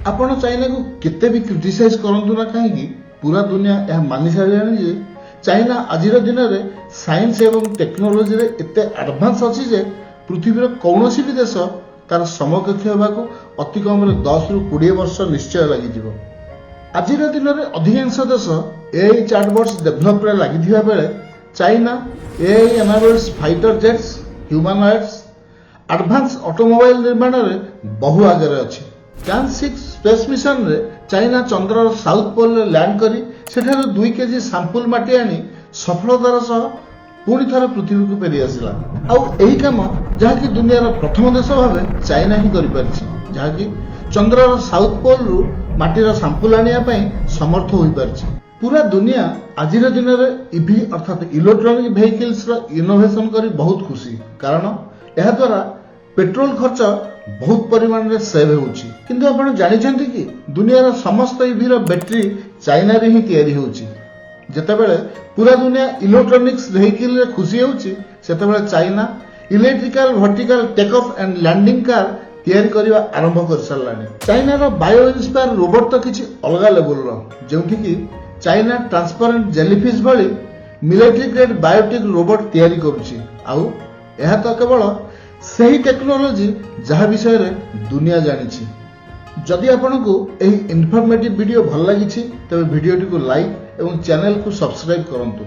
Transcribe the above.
आपण चाइना को केते भी क्रिटिसाइज करंतु ना कहीं पूरा दुनिया यह मानि सारे जे चाइना आज दिन में साइंस एवं टेक्नोलोजी रे एते एडवांस अच्छी जे पृथ्वी कौन भी देश तार समकक्ष होगा अति कम 10 ରୁ 20 वर्ष निश्चय लगी। आज दिन में अधिकांश देश एआई चैटबॉट्स डेभलप लगी बेले China AI enabled fighter jets humanoids advance automobile निर्माण में बहु आगे अच्छी। चांद 6 स्पेस मिशन रे चाइना चंद्रर साउथ पोल रे लैंड करी सेठार 2 केजी सैंपल माटी आनी सफलतार सह पुणी थर पृथ्वी को फेरी आसला। आई काम जहाँकि दुनियार प्रथम देश भाव चाइना ही करि जहाँकि चंद्रर साउथ पोल रु माटीर सैंपल आनिया समर्थ हो पारिछि। पूरा दुनिया आज दिन में ईवी अर्थात इलेक्ट्रॉनिक व्हीकल्स रो इनोवेशन करी बहुत खुशी, कारण यह द्वारा पेट्रोल खर्च बहुत परिमाण रे सेव होउछि। किंतु आपण जानिछन्ति कि दुनियार समस्त ईवी रो बैटरी चाइना रे ही तयारी होउछि। जेतेबेले पूरा दुनिया इलेक्ट्रॉनिक्स व्हीकल रे खुशी होउछि सेतेबेले China electrical vertical take off and landing car तयारी करबा आरंभ कर सारलानी। चाइना रो बायो इंस्पायर रोबोट तो किछि अलगा लेवल रो, जेउथि कि चाइना ट्रांसपेरेंट जेलीफिश भली मिलिटरी ग्रेड बायोटिक रोबोट तयारी करूछि। आउ यह तो केवल सही टेक्नोलोजी जहाँ विषय रे दुनिया जानिछि। जदि आपनको एही इन्फॉर्मेटिव वीडियो भल लागिछि तबे वीडियोटी को लाइक एवं चैनल को सब्सक्राइब करंतु।